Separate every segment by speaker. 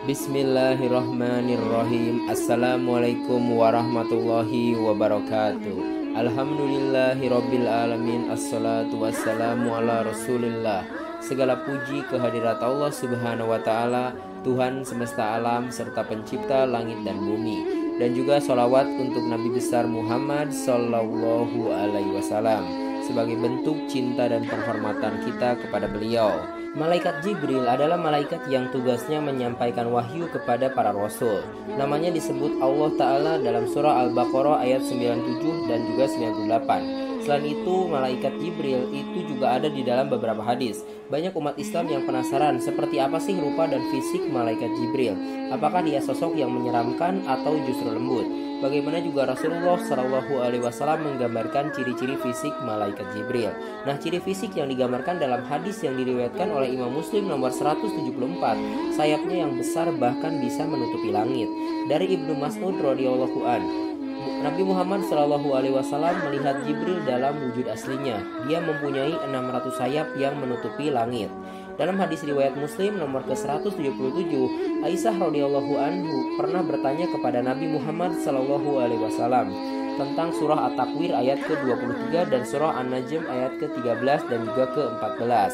Speaker 1: Bismillahirrahmanirrahim. Assalamualaikum warahmatullahi wabarakatuh. Alhamdulillahirabbil alamin. Assalatu wassalamu ala Rasulillah. Segala puji kehadirat Allah Subhanahu wa taala, Tuhan semesta alam serta pencipta langit dan bumi. Dan juga sholawat untuk Nabi besar Muhammad sallallahu alaihi wasallam sebagai bentuk cinta dan penghormatan kita kepada beliau. Malaikat Jibril adalah malaikat yang tugasnya menyampaikan wahyu kepada para rasul. Namanya disebut Allah Ta'ala dalam surah Al-Baqarah ayat 97 dan juga 98. Selain itu, malaikat Jibril itu juga ada di dalam beberapa hadis. Banyak umat Islam yang penasaran seperti apa sih rupa dan fisik malaikat Jibril. Apakah dia sosok yang menyeramkan atau justru lembut? Bagaimana juga Rasulullah Shallallahu Alaihi Wasallam menggambarkan ciri-ciri fisik malaikat Jibril. Nah, ciri fisik yang digambarkan dalam hadis yang diriwayatkan oleh Imam Muslim nomor 174, sayapnya yang besar bahkan bisa menutupi langit. Dari Ibnu Mas'ud radhiyallahu an, Nabi Muhammad Shallallahu Alaihi Wasallam melihat Jibril dalam wujud aslinya. Dia mempunyai 600 sayap yang menutupi langit. Dalam hadis riwayat Muslim nomor ke-177, Aisyah radhiyallahu anhu pernah bertanya kepada Nabi Muhammad sallallahu alaihi wasallam tentang surah At-Takwir ayat ke-23 dan surah An-Najm ayat ke-13 dan juga ke-14.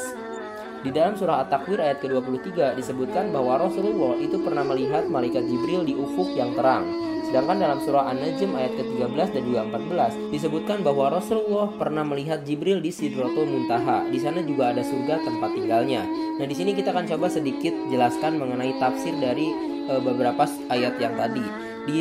Speaker 1: Di dalam surah At-Takwir ayat ke-23 disebutkan bahwa Rasulullah itu pernah melihat malaikat Jibril di ufuk yang terang. Sedangkan dalam surah An-Najm ayat ke-13 dan juga 14 disebutkan bahwa Rasulullah pernah melihat Jibril di Sidratul Muntaha. Di sana juga ada surga tempat tinggalnya. Nah, di sini kita akan coba sedikit jelaskan mengenai tafsir dari beberapa ayat yang tadi.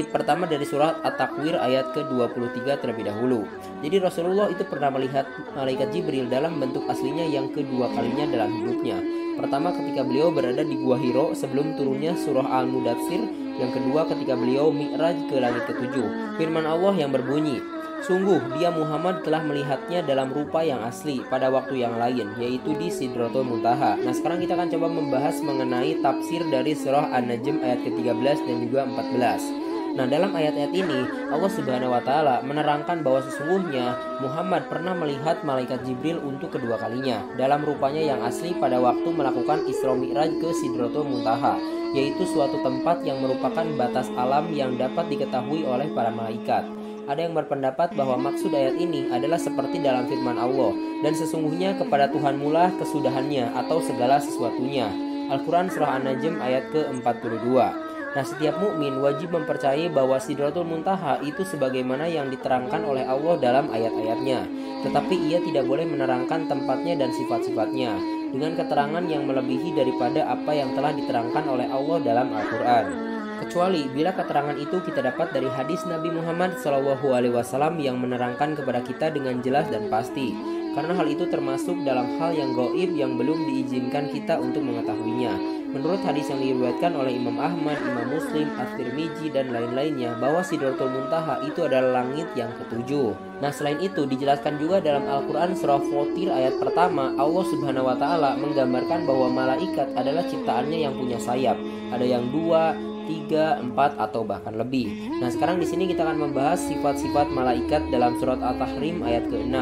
Speaker 1: Pertama dari surat At-Takwir ayat ke-23 terlebih dahulu. Jadi Rasulullah itu pernah melihat malaikat Jibril dalam bentuk aslinya yang kedua kalinya dalam hidupnya. Pertama ketika beliau berada di Gua Hiro sebelum turunnya surah Al-Mudatsir. Yang kedua ketika beliau mi'raj ke langit ketujuh. Firman Allah yang berbunyi, "Sungguh dia Muhammad telah melihatnya dalam rupa yang asli pada waktu yang lain, yaitu di Sidratul Muntaha." Nah, sekarang kita akan coba membahas mengenai tafsir dari surah An-Najm ayat ke-13 dan juga 14. Nah, dalam ayat-ayat ini Allah Subhanahu wa taala menerangkan bahwa sesungguhnya Muhammad pernah melihat malaikat Jibril untuk kedua kalinya dalam rupanya yang asli pada waktu melakukan Isra Mi'raj ke Sidratul Muntaha, yaitu suatu tempat yang merupakan batas alam yang dapat diketahui oleh para malaikat. Ada yang berpendapat bahwa maksud ayat ini adalah seperti dalam firman Allah, dan sesungguhnya kepada Tuhanmu lah kesudahannya atau segala sesuatunya. Al-Quran surah An-Najm ayat ke-42. Nah, setiap mukmin wajib mempercayai bahwa Sidratul Muntaha itu sebagaimana yang diterangkan oleh Allah dalam ayat-ayatnya. Tetapi ia tidak boleh menerangkan tempatnya dan sifat-sifatnya dengan keterangan yang melebihi daripada apa yang telah diterangkan oleh Allah dalam Al-Quran. Kecuali bila keterangan itu kita dapat dari hadis Nabi Muhammad SAW yang menerangkan kepada kita dengan jelas dan pasti. Karena hal itu termasuk dalam hal yang gaib yang belum diizinkan kita untuk mengetahuinya. Menurut hadis yang diriwayatkan oleh Imam Ahmad, Imam Muslim, At-Tirmizi dan lain-lainnya bahwa Sidratul Muntaha itu adalah langit yang ketujuh. Nah, selain itu dijelaskan juga dalam Al-Quran surah Fatir ayat pertama, Allah Subhanahu wa taala menggambarkan bahwa malaikat adalah ciptaannya yang punya sayap. Ada yang 2, 3, 4 atau bahkan lebih. Nah, sekarang di sini kita akan membahas sifat-sifat malaikat dalam surat At-Tahrim ayat ke-6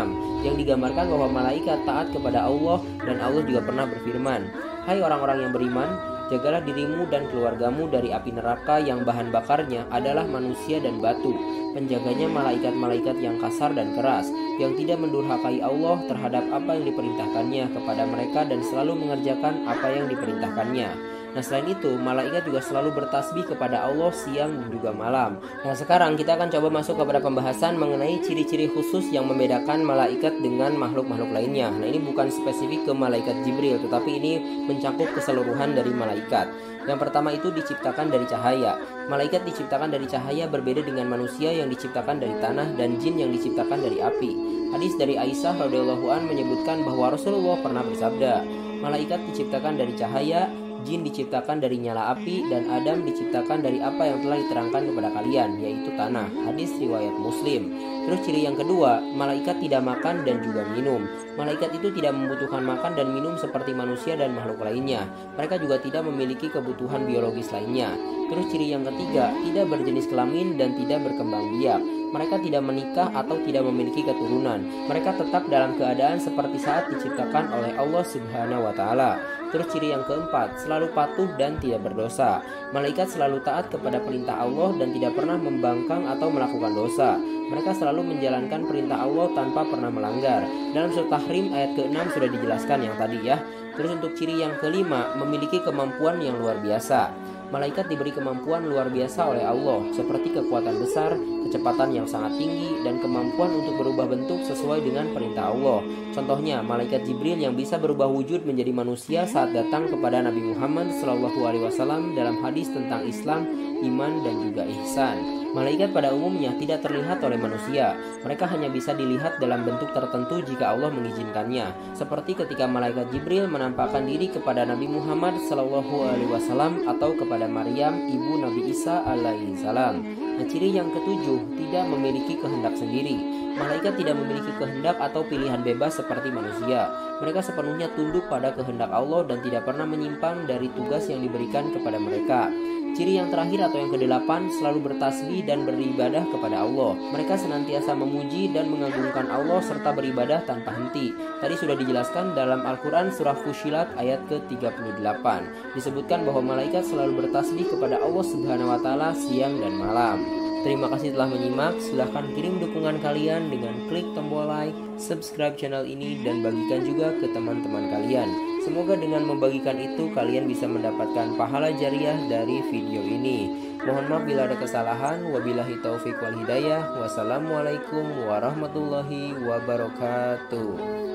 Speaker 1: yang digambarkan bahwa malaikat taat kepada Allah dan Allah juga pernah berfirman, "Hai orang-orang yang beriman, jagalah dirimu dan keluargamu dari api neraka yang bahan bakarnya adalah manusia dan batu. Penjaganya malaikat-malaikat yang kasar dan keras, yang tidak mendurhakai Allah terhadap apa yang diperintahkannya kepada mereka dan selalu mengerjakan apa yang diperintahkannya." Nah, selain itu, malaikat juga selalu bertasbih kepada Allah siang dan juga malam. Nah, sekarang kita akan coba masuk kepada pembahasan mengenai ciri-ciri khusus yang membedakan malaikat dengan makhluk-makhluk lainnya. Nah, ini bukan spesifik ke malaikat Jibril, tetapi ini mencakup keseluruhan dari malaikat. Yang pertama itu diciptakan dari cahaya. Malaikat diciptakan dari cahaya berbeda dengan manusia yang diciptakan dari tanah dan jin yang diciptakan dari api. Hadis dari Aisyah radhiyallahu an menyebutkan bahwa Rasulullah pernah bersabda, "Malaikat diciptakan dari cahaya, jin diciptakan dari nyala api, dan Adam diciptakan dari apa yang telah diterangkan kepada kalian, yaitu tanah." Hadis riwayat Muslim. Terus ciri yang kedua, malaikat tidak makan dan juga minum. Malaikat itu tidak membutuhkan makan dan minum seperti manusia dan makhluk lainnya. Mereka juga tidak memiliki kebutuhan biologis lainnya. Terus ciri yang ketiga, tidak berjenis kelamin dan tidak berkembang biak. mereka tidak menikah atau tidak memiliki keturunan. Mereka tetap dalam keadaan seperti saat diciptakan oleh Allah Subhanahu wa Ta'ala. Terus ciri yang keempat, selalu patuh dan tidak berdosa. Malaikat selalu taat kepada perintah Allah dan tidak pernah membangkang atau melakukan dosa. Mereka selalu menjalankan perintah Allah tanpa pernah melanggar. Dalam surat Tahrim ayat ke-6 sudah dijelaskan yang tadi ya. Terus untuk ciri yang kelima, memiliki kemampuan yang luar biasa. Malaikat diberi kemampuan luar biasa oleh Allah, seperti kekuatan besar, kecepatan yang sangat tinggi, dan kemampuan untuk berubah bentuk sesuai dengan perintah Allah. Contohnya, malaikat Jibril yang bisa berubah wujud menjadi manusia saat datang kepada Nabi Muhammad SAW dalam hadis tentang Islam, iman, dan juga ihsan. Malaikat pada umumnya tidak terlihat oleh manusia. Mereka hanya bisa dilihat dalam bentuk tertentu jika Allah mengizinkannya. Seperti ketika malaikat Jibril menampakkan diri kepada Nabi Muhammad SAW atau kepada Maryam, ibu Nabi Isa alaihissalam. Nah, ciri yang ketujuh, tidak memiliki kehendak sendiri. Malaikat tidak memiliki kehendak atau pilihan bebas seperti manusia. Mereka sepenuhnya tunduk pada kehendak Allah dan tidak pernah menyimpang dari tugas yang diberikan kepada mereka. Ciri yang terakhir atau yang kedelapan, selalu bertasbih dan beribadah kepada Allah. Mereka senantiasa memuji dan mengagungkan Allah serta beribadah tanpa henti. Tadi sudah dijelaskan dalam Al-Quran surah Fussilat ayat ke-38. Disebutkan bahwa malaikat selalu bertasbih kepada Allah Subhanahu wa Ta'ala siang dan malam. Terima kasih telah menyimak. Silahkan kirim dukungan kalian dengan klik tombol like, subscribe channel ini, dan bagikan juga ke teman-teman kalian. Semoga dengan membagikan itu kalian bisa mendapatkan pahala jariah dari video ini. Mohon maaf bila ada kesalahan. Wabillahi taufiq wal hidayah. Wassalamualaikum warahmatullahi wabarakatuh.